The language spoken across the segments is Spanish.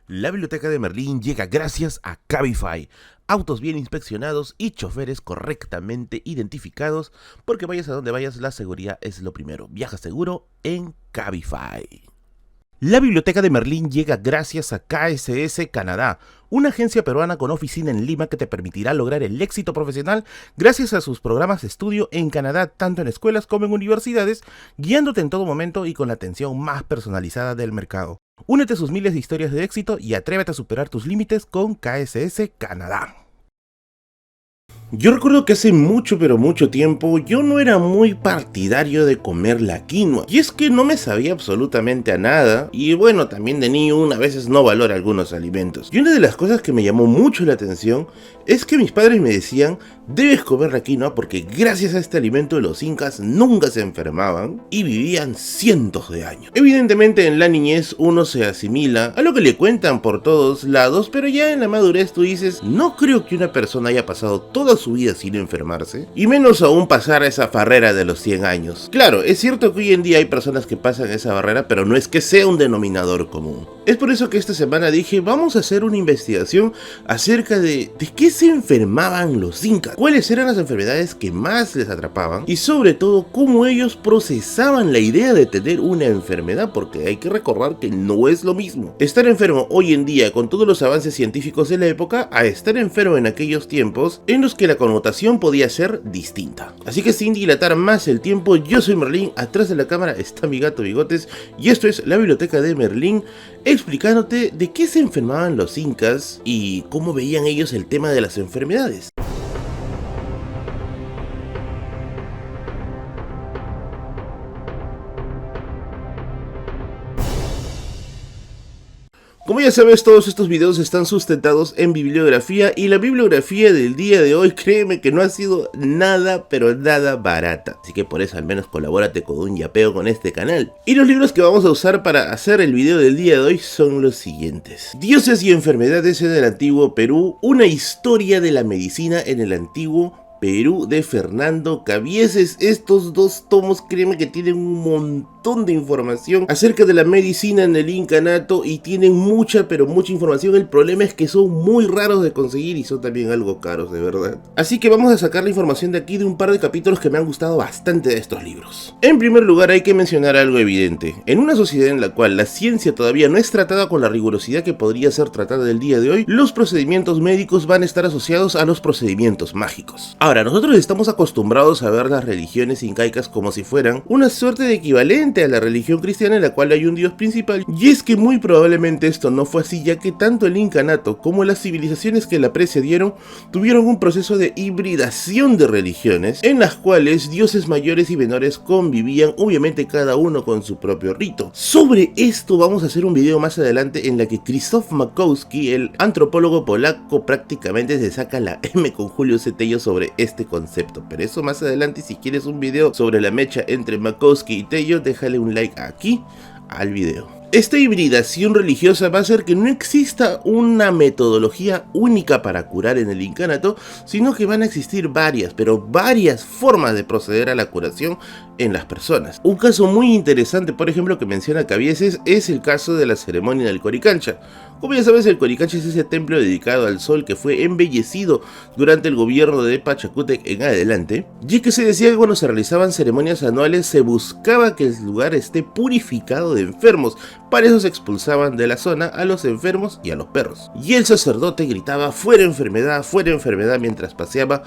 La biblioteca de Merlín llega gracias a Cabify, autos bien inspeccionados y choferes correctamente identificados, porque vayas a donde vayas, la seguridad es lo primero. Viaja seguro en Cabify. La biblioteca de Merlín llega gracias a KSS Canadá, una agencia peruana con oficina en Lima que te permitirá lograr el éxito profesional gracias a sus programas de estudio en Canadá, tanto en escuelas como en universidades, guiándote en todo momento y con la atención más personalizada del mercado. Únete a sus miles de historias de éxito y atrévete a superar tus límites con KSS Canadá. Yo recuerdo que hace mucho pero mucho tiempo yo no era muy partidario de comer la quinoa, y es que no me sabía absolutamente a nada, y bueno, también de niño uno a veces no valora algunos alimentos. Y una de las cosas que me llamó mucho la atención es que mis padres me decían: debes comer la quinoa porque gracias a este alimento los incas nunca se enfermaban y vivían cientos de años. Evidentemente en la niñez uno se asimila a lo que le cuentan por todos lados, pero ya en la madurez tú dices: no creo que una persona haya pasado toda su vida sin enfermarse, y menos aún pasar esa barrera de los 100 años. Claro, es cierto que hoy en día hay personas que pasan esa barrera, pero no es que sea un denominador común. Es por eso que esta semana dije: vamos a hacer una investigación acerca de qué se enfermaban los incas, cuáles eran las enfermedades que más les atrapaban y sobre todo cómo ellos procesaban la idea de tener una enfermedad, porque hay que recordar que no es lo mismo estar enfermo hoy en día con todos los avances científicos de la época a estar enfermo en aquellos tiempos en los que la connotación podía ser distinta. Así que sin dilatar más el tiempo, yo soy Merlín, atrás de la cámara está mi gato Bigotes y esto es la biblioteca de Merlín, explicándote de qué se enfermaban los incas y cómo veían ellos el tema de las enfermedades. Como ya sabes, todos estos videos están sustentados en bibliografía, y la bibliografía del día de hoy, créeme que no ha sido nada, pero nada barata. Así que por eso al menos colabórate con un yapeo con este canal. Y los libros que vamos a usar para hacer el video del día de hoy son los siguientes: Dioses y enfermedades en el Antiguo Perú, una historia de la medicina en el Antiguo Perú, de Fernando Cabieses. Estos dos tomos, créeme que tienen un montón de información acerca de la medicina en el incanato y tienen mucha, pero mucha información. El problema es que son muy raros de conseguir y son también algo caros, de verdad. Así que vamos a sacar la información de aquí, de un par de capítulos que me han gustado bastante de estos libros. En primer lugar, hay que mencionar algo evidente. En una sociedad en la cual la ciencia todavía no es tratada con la rigurosidad que podría ser tratada el día de hoy, los procedimientos médicos van a estar asociados a los procedimientos mágicos. Ahora, nosotros estamos acostumbrados a ver las religiones incaicas como si fueran una suerte de equivalente a la religión cristiana, en la cual hay un dios principal, y es que muy probablemente esto no fue así, ya que tanto el incanato como las civilizaciones que la precedieron tuvieron un proceso de hibridación de religiones, en las cuales dioses mayores y menores convivían, obviamente cada uno con su propio rito. Sobre esto vamos a hacer un video más adelante, en la que Krzysztof Makowski, el antropólogo polaco, prácticamente se saca la M con Julio Tello sobre este concepto, pero eso más adelante. Si quieres un video sobre la mecha entre Makowski y Tello, déjale un like aquí al video. Esta hibridación religiosa va a hacer que no exista una metodología única para curar en el incanato, sino que van a existir varias, pero varias formas de proceder a la curación en las personas. Un caso muy interesante, por ejemplo, que menciona Cabieses, es el caso de la ceremonia del Coricancha. Como ya sabes, el Coricancha es ese templo dedicado al sol que fue embellecido durante el gobierno de Pachacútec en adelante, y que se decía que cuando se realizaban ceremonias anuales se buscaba que el lugar esté purificado de enfermos. Para eso se expulsaban de la zona a los enfermos y a los perros, y el sacerdote gritaba fuera enfermedad, mientras paseaba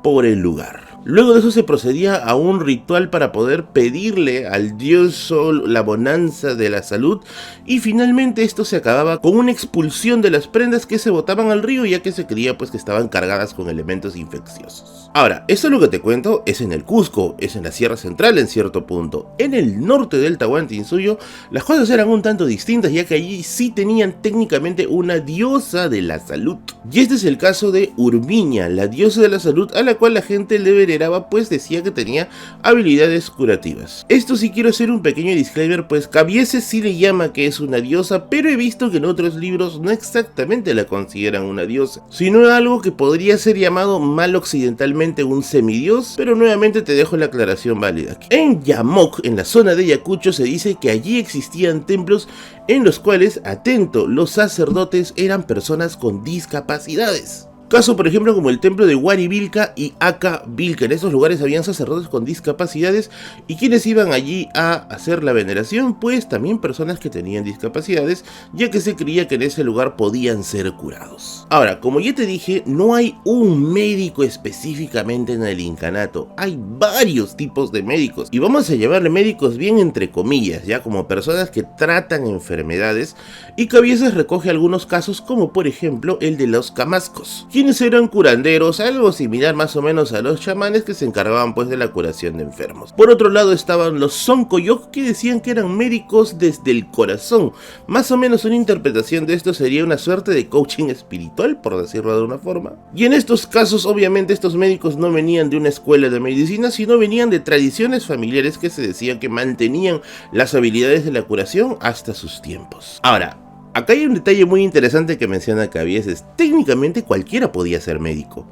por el lugar. Luego de eso se procedía a un ritual para poder pedirle al dios sol la bonanza de la salud, y finalmente esto se acababa con una expulsión de las prendas que se botaban al río, ya que se creía pues que estaban cargadas con elementos infecciosos. Ahora, esto lo que te cuento es en el Cusco, es en la Sierra Central en cierto punto. En el norte del Tahuantinsuyo las cosas eran un tanto distintas, ya que allí sí tenían técnicamente una diosa de la salud. Y este es el caso de Urmiña, la diosa de la salud, a la cual la gente le consideraba, pues decía que tenía habilidades curativas. Esto sí quiero hacer un pequeño disclaimer, pues Cabieces sí le llama que es una diosa, pero he visto que en otros libros no exactamente la consideran una diosa, sino algo que podría ser llamado mal occidentalmente un semidios, pero nuevamente te dejo la aclaración válida aquí. En Yamok, en la zona de Ayacucho, se dice que allí existían templos en los cuales, atento, los sacerdotes eran personas con discapacidades. Caso por ejemplo como el templo de Huarivilca y Acavilca. En estos lugares habían sacerdotes con discapacidades, y quienes iban allí a hacer la veneración, pues también personas que tenían discapacidades, ya que se creía que en ese lugar podían ser curados. Ahora, como ya te dije, no hay un médico específicamente en el incanato, hay varios tipos de médicos, y vamos a llamarle médicos bien entre comillas, ya como personas que tratan enfermedades, y Cabieces recoge algunos casos como por ejemplo el de los camascos, quienes eran curanderos, algo similar más o menos a los chamanes que se encargaban pues de la curación de enfermos. Por otro lado estaban los Soncoyoc, que decían que eran médicos desde el corazón. Más o menos una interpretación de esto sería una suerte de coaching espiritual, por decirlo de una forma. Y en estos casos obviamente estos médicos no venían de una escuela de medicina, sino venían de tradiciones familiares que se decían que mantenían las habilidades de la curación hasta sus tiempos. Ahora, acá hay un detalle muy interesante que menciona Cabieces. Técnicamente cualquiera podía ser médico.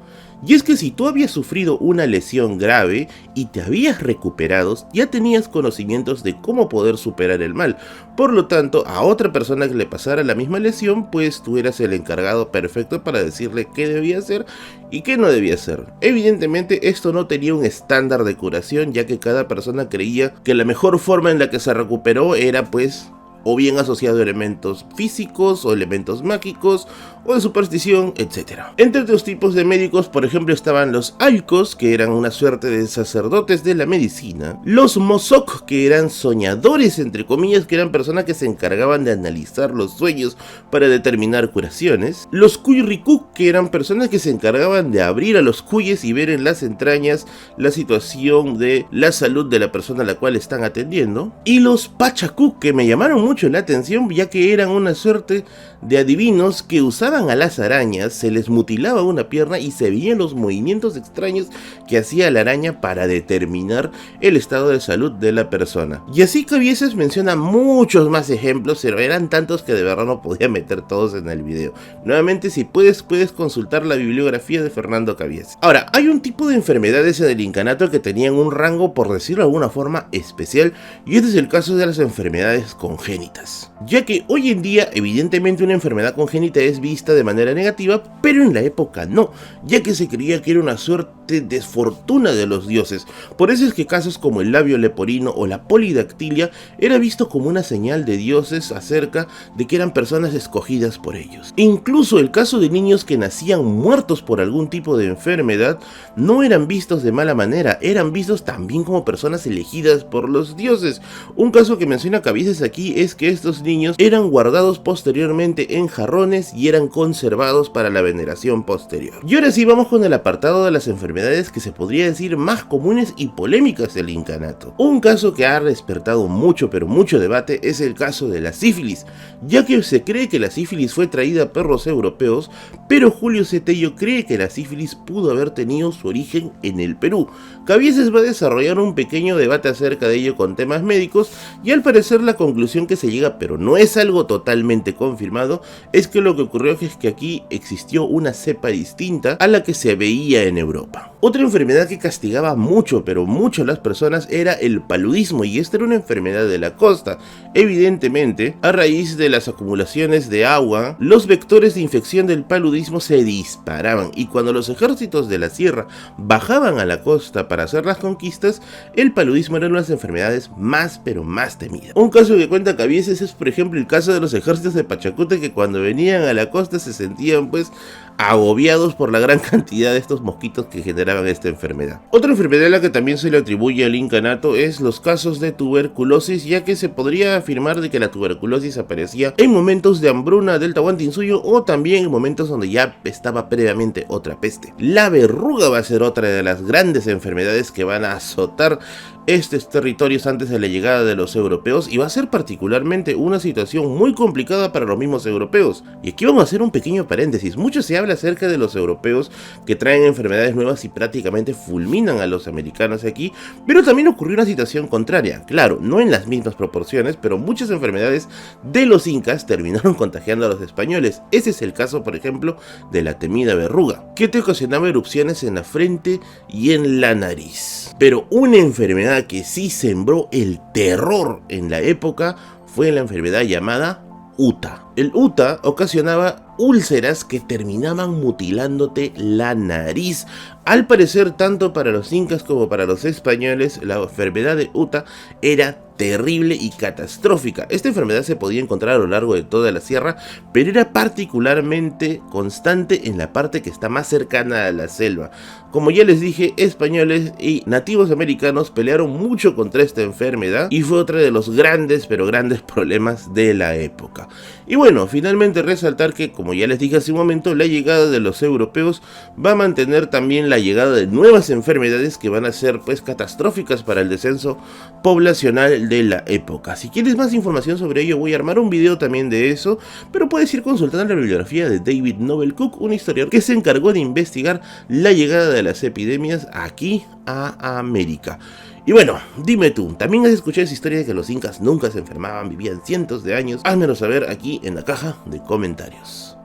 Y es que si tú habías sufrido una lesión grave y te habías recuperado, ya tenías conocimientos de cómo poder superar el mal. Por lo tanto, a otra persona que le pasara la misma lesión, pues tú eras el encargado perfecto para decirle qué debía hacer y qué no debía hacer. Evidentemente esto no tenía un estándar de curación, ya que cada persona creía que la mejor forma en la que se recuperó era pues o bien asociado a elementos físicos o elementos mágicos o de superstición, etc. Entre otros tipos de médicos, por ejemplo, estaban los alcos, que eran una suerte de sacerdotes de la medicina, los mosok, que eran soñadores, entre comillas, que eran personas que se encargaban de analizar los sueños para determinar curaciones, los cuyricú, que eran personas que se encargaban de abrir a los cuyes y ver en las entrañas la situación de la salud de la persona a la cual están atendiendo, y los pachacú, que me llamaron mucho la atención, ya que eran una suerte de adivinos que usaban a las arañas, se les mutilaba una pierna y se veían los movimientos extraños que hacía la araña para determinar el estado de salud de la persona. Y así Cabieces menciona muchos más ejemplos, pero eran tantos que de verdad no podía meter todos en el video. Nuevamente, si puedes consultar la bibliografía de Fernando Cabieces. Ahora, hay un tipo de enfermedades en el incanato que tenían un rango, por decirlo de alguna forma, especial, y este es el caso de las enfermedades congénitas, ya que hoy en día evidentemente una enfermedad congénita es vista de manera negativa, pero en la época no, ya que se creía que era una suerte de desfortuna de los dioses. Por eso es que casos como el labio leporino o la polidactilia era visto como una señal de dioses acerca de que eran personas escogidas por ellos. Incluso el caso de niños que nacían muertos por algún tipo de enfermedad no eran vistos de mala manera, eran vistos también como personas elegidas por los dioses. Un caso que menciona Cabieces aquí es que estos niños eran guardados posteriormente en jarrones y eran conservados para la veneración posterior. Y ahora sí vamos con el apartado de las enfermedades que se podría decir más comunes y polémicas del incanato. Un caso que ha despertado mucho pero mucho debate es el caso de la sífilis, ya que se cree que la sífilis fue traída a perros europeos, pero Julio Cetello cree que la sífilis pudo haber tenido su origen en el Perú. Cabieces va a desarrollar un pequeño debate acerca de ello con temas médicos, y al parecer la conclusión que se llega, pero no es algo totalmente confirmado, es que lo que ocurrió es que aquí existió una cepa distinta a la que se veía en Europa. Otra enfermedad que castigaba mucho, pero mucho a las personas era el paludismo, y esta era una enfermedad de la costa. Evidentemente, a raíz de las acumulaciones de agua, los vectores de infección del paludismo se disparaban, y cuando los ejércitos de la sierra bajaban a la costa para hacer las conquistas, el paludismo era una de las enfermedades más pero más temidas. Un caso que cuenta Cabieces es por ejemplo el caso de los ejércitos de Pachacute, que cuando venían a la costa se sentían pues agobiados por la gran cantidad de estos mosquitos que generaban esta enfermedad. Otra enfermedad a la que también se le atribuye al incanato es los casos de tuberculosis, ya que se podría afirmar de que la tuberculosis aparecía en momentos de hambruna del Tahuantinsuyo o también en momentos donde ya estaba previamente otra peste. La verruga va a ser otra de las grandes enfermedades que van a azotar estos territorios antes de la llegada de los europeos, y va a ser particularmente una situación muy complicada para los mismos europeos. Y aquí vamos a hacer un pequeño paréntesis. Mucho se habla acerca de los europeos que traen enfermedades nuevas y prácticamente fulminan a los americanos aquí, pero también ocurrió una situación contraria. Claro, no en las mismas proporciones, pero muchas enfermedades de los incas terminaron contagiando a los españoles. Ese es el caso, por ejemplo, de la temida verruga, que te ocasionaba erupciones en la frente y en la nariz. Pero una enfermedad que sí sembró el terror en la época fue la enfermedad llamada Uta. El Uta ocasionaba úlceras que terminaban mutilándote la nariz. Al parecer, tanto para los incas como para los españoles, la enfermedad de Uta era terrible y catastrófica. Esta enfermedad se podía encontrar a lo largo de toda la sierra, pero era particularmente constante en la parte que está más cercana a la selva. Como ya les dije, españoles y nativos americanos pelearon mucho contra esta enfermedad y fue otro de los grandes, pero grandes problemas de la época. Y bueno, finalmente resaltar que, como ya les dije hace un momento, la llegada de los europeos va a mantener también la llegada de nuevas enfermedades que van a ser pues catastróficas para el descenso poblacional de la época. Si quieres más información sobre ello, voy a armar un video también de eso, pero puedes ir consultando la bibliografía de David Nobel Cook, un historiador que se encargó de investigar la llegada de las epidemias aquí a América. Y bueno, dime tú, ¿también has escuchado esa historia de que los incas nunca se enfermaban, vivían cientos de años? Házmelo saber aquí en la caja de comentarios.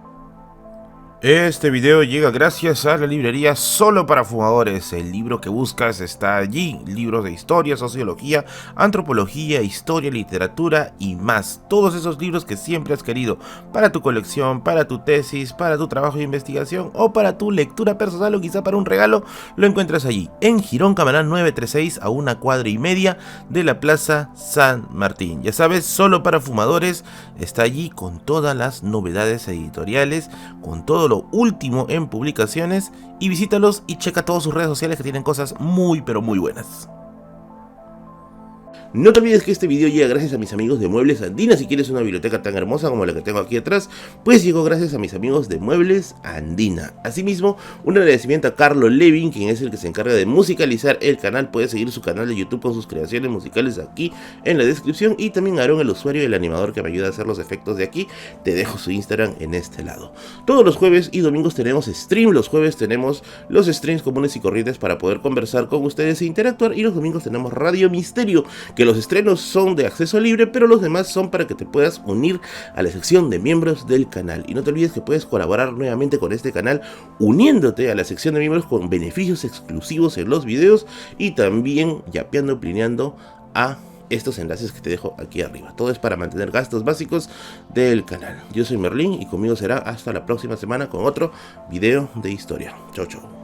Este video llega gracias a la librería Solo para Fumadores. El libro que buscas está allí. Libros de historia, sociología, antropología, historia, literatura y más. Todos esos libros que siempre has querido para tu colección, para tu tesis, para tu trabajo de investigación o para tu lectura personal o quizá para un regalo, lo encuentras allí. En Girón Camarán 936, a 1,5 cuadras de la Plaza San Martín. Ya sabes, Solo para Fumadores está allí con todas las novedades editoriales, con todo lo último en publicaciones, y visítalos y checa todas sus redes sociales que tienen cosas muy pero muy buenas. No te olvides que este video llega gracias a mis amigos de Muebles Andina. Si quieres una biblioteca tan hermosa como la que tengo aquí atrás, pues llegó gracias a mis amigos de Muebles Andina. Asimismo, un agradecimiento a Carlos Levin, quien es el que se encarga de musicalizar el canal. Puedes seguir su canal de YouTube con sus creaciones musicales aquí en la descripción. Y también a Aaron, el usuario y el animador que me ayuda a hacer los efectos de aquí. Te dejo su Instagram en este lado. Todos los jueves y domingos tenemos stream. Los jueves tenemos los streams comunes y corrientes para poder conversar con ustedes e interactuar. Y los domingos tenemos Radio Misterio, que los estrenos son de acceso libre, pero los demás son para que te puedas unir a la sección de miembros del canal. Y no te olvides que puedes colaborar nuevamente con este canal uniéndote a la sección de miembros con beneficios exclusivos en los videos y también yapeando, plineando a estos enlaces que te dejo aquí arriba. Todo es para mantener gastos básicos del canal. Yo soy Merlin y conmigo será hasta la próxima semana con otro video de historia. Chau, chau.